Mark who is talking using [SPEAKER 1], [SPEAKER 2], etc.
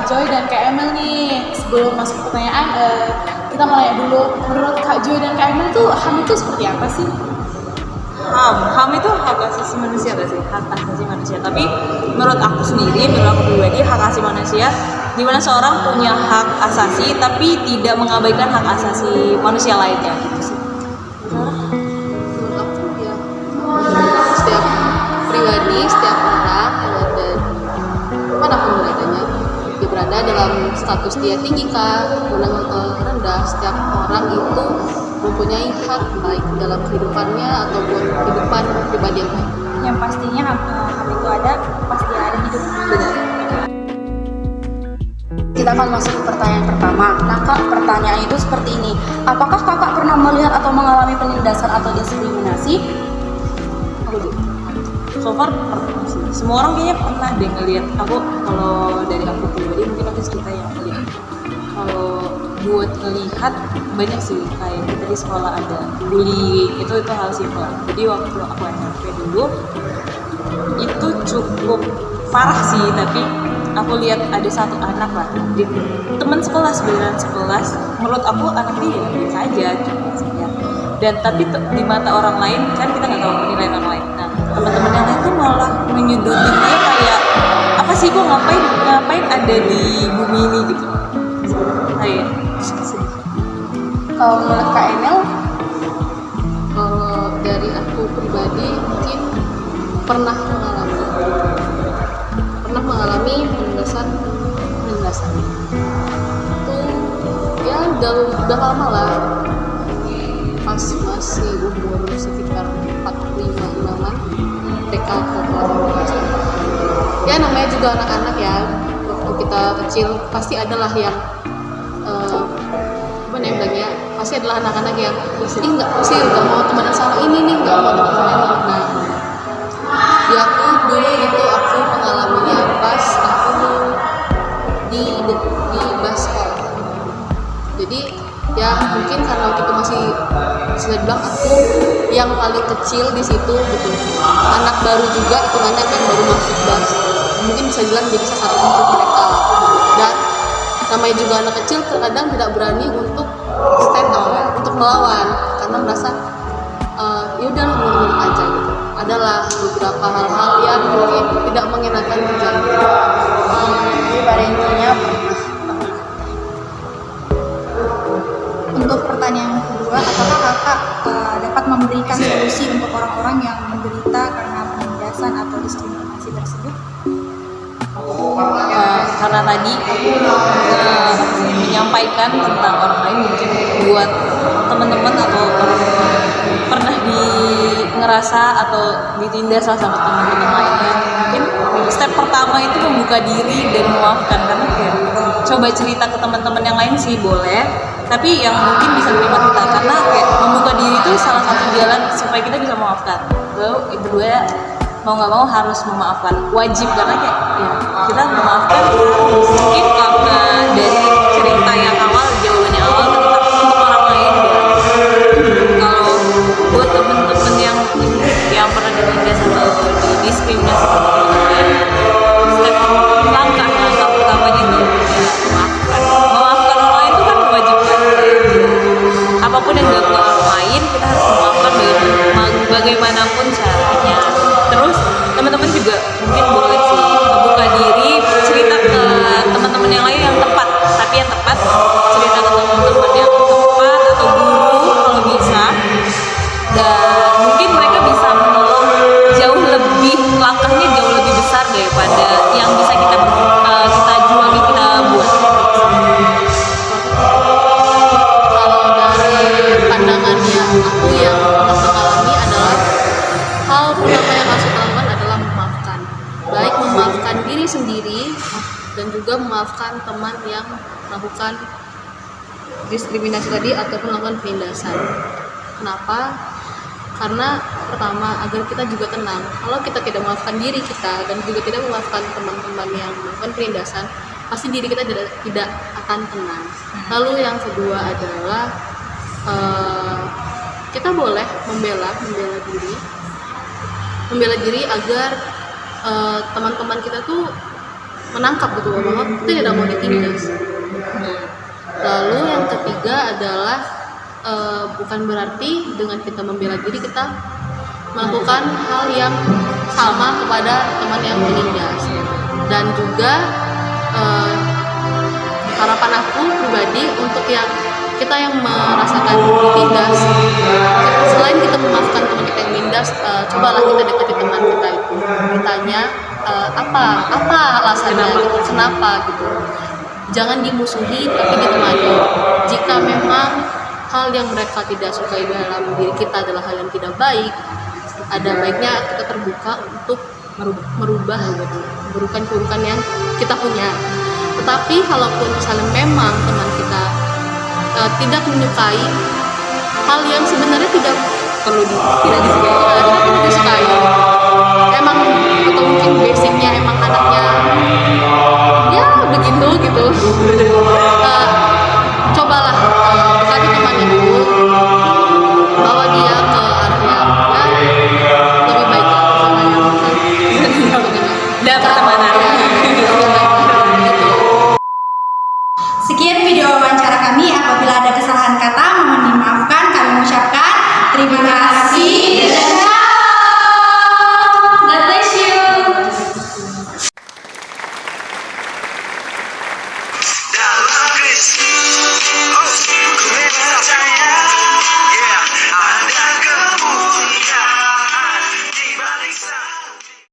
[SPEAKER 1] Joy dan Kak Emil nih. Sebelum masuk ke pertanyaan, kita mau nanya dulu, menurut Kak Joy dan Kak Emil tuh HAM itu seperti apa sih?
[SPEAKER 2] HAM itu hak asasi manusia gak sih? Hak asasi manusia. Tapi menurut aku sendiri, menurut aku pribadi, hak asasi manusia di mana seorang punya hak asasi tapi tidak mengabaikan hak asasi manusia lainnya gitu sih.
[SPEAKER 3] Menurut aku ya, setiap pribadi, setiap orang yang ada manapun beradanya, dia berada dalam status dia tinggi kah, rendah, setiap orang itu mempunyai hak baik dalam kehidupannya ataupun kehidupan pribadi yang lain.
[SPEAKER 4] Yang pastinya HAM itu ada pas dia ada hidup.
[SPEAKER 3] Benar.
[SPEAKER 4] Kita akan masuk ke pertanyaan pertama. Nah Kak, pertanyaan itu seperti ini. Apakah Kakak pernah melihat atau mengalami penindasan atau diskriminasi?
[SPEAKER 2] So far pernah sih. Semua orang kayaknya pernah deh ngeliat. Kalau dari aku pribadi mungkin aku cerita yang ngeliat. Kalau buat ngelihat banyak sih, kayak kita di sekolah ada bullying, itu hal simpel. Jadi waktu aku SMP dulu itu cukup parah sih, tapi aku lihat ada satu anak lah di teman sekelas, beneran sekelas, menurut aku anak dia ya biasa aja ya. Dan tapi di mata orang lain kan kita nggak tahu penilaian orang lain. Nah teman-teman yang lain tuh malah menyudutin dia kayak apa sih, kok ngapain ada di bumi ini gitu. Kayak
[SPEAKER 4] Kalau menurut Kak Emil?
[SPEAKER 3] Kalau dari aku pribadi mungkin pernah mengalami penindasan itu ya udah lama lah, pas masih umur sekitar 45-an TK ke kelas 12. Ya namanya juga anak-anak ya, waktu kita kecil pasti adalah yang pasti adalah anak-anak yang nggak mau temenan sama ini nih, nggak mau temenan sama ini. Nah di aku dulu itu aku mengalaminya pas aku di basket. Jadi ya mungkin karena waktu itu masih bisa dibilang aku yang paling kecil di situ gitu, anak baru juga hitungannya kan, baru masuk basket, mungkin bisa bilang jadi sasaran untuk mereka. Dan namanya juga anak kecil terkadang tidak berani untuk stand up, untuk melawan, karena merasa ya udah nurut aja gitu. Adalah beberapa hal-hal yang mungkin tidak mengenakan terjadi.
[SPEAKER 4] Jadi pada intinya
[SPEAKER 1] Untuk pertanyaan kedua, apakah Kakak dapat memberikan solusi untuk orang-orang yang menderita karena penindasan atau diskriminasi tersebut?
[SPEAKER 2] Karena tadi aku menyampaikan tentang orang lain, mungkin buat teman-teman atau orang pernah ngerasa atau ditindas sama teman-teman lainnya, mungkin step pertama itu membuka diri dan memaafkan. Karena kayak coba cerita ke teman-teman yang lain sih boleh, tapi yang mungkin bisa terima kita, karena kayak membuka diri itu salah satu jalan supaya kita bisa memaafkan. Lalu kedua, mau nggak mau harus memaafkan, wajib, karena kayak ya kita memaafkan mungkin karena dari cerita yang jawabannya awal tentang untuk orang lain ya. Kalau buat temen-temen yang pernah ditindas atau didiskriminasi sama teman lain, step langkah pertamanya itu ya memaafkan orang lain itu kan kewajiban. Apapun yang dilakukan orang lain kita harus memaafkan bagaimanapun caranya. Terus teman-teman juga mungkin boleh sih buka diri, cerita ke teman-teman yang lain yang tepat, tapi yang tepat cerita ke teman-teman yang tepat atau guru kalau bisa, dan mungkin mereka bisa menolong jauh lebih, langkahnya jauh lebih besar daripada yang bisa kita juali, kita buat.
[SPEAKER 3] Kalau dari pandangannya aku yang pernah mengalami adalah hal pertama yang harus kita lakukan adalah memaafkan, baik memaafkan diri sendiri dan juga memaafkan teman yang melakukan diskriminasi tadi ataupun melakukan penindasan. Kenapa? Karena pertama, agar kita juga tenang. Kalau kita tidak memaafkan diri kita dan juga tidak memaafkan teman-teman yang melakukan penindasan, pasti diri kita tidak akan tenang. Lalu yang kedua adalah kita boleh membela diri agar teman-teman kita tuh menangkap gitu bahwa kita tidak mau ditindas. Lalu yang ketiga adalah bukan berarti dengan kita membela diri kita melakukan hal yang sama kepada teman yang menindas. Dan juga harapan aku pribadi untuk kita yang merasakan ditindas, selain kita memaafkan teman kita yang menindas, cobalah kita dekati teman kita itu, ditanya apa alasannya gitu, kenapa gitu. Jangan dimusuhi tapi ditemani. Jika memang hal yang mereka tidak sukai dalam diri kita adalah hal yang tidak baik, ada baiknya kita terbuka untuk merubah keburukan yang kita punya. Tetapi kalaupun misalnya memang teman kita tidak menyukai hal yang sebenarnya tidak disukai, emang atau mungkin basicnya emang anaknya ya begitu gitu, cobalah dekati teman itu, bawa dia ke arah yang lebih baik
[SPEAKER 2] Dan pertemanan.
[SPEAKER 1] Sekian video wawancara kami. Apabila ada kesalahan kata, mohon dimaafkan. Kami mengucapkan terima kasih. God bless you.
[SPEAKER 5] Dalam Kristus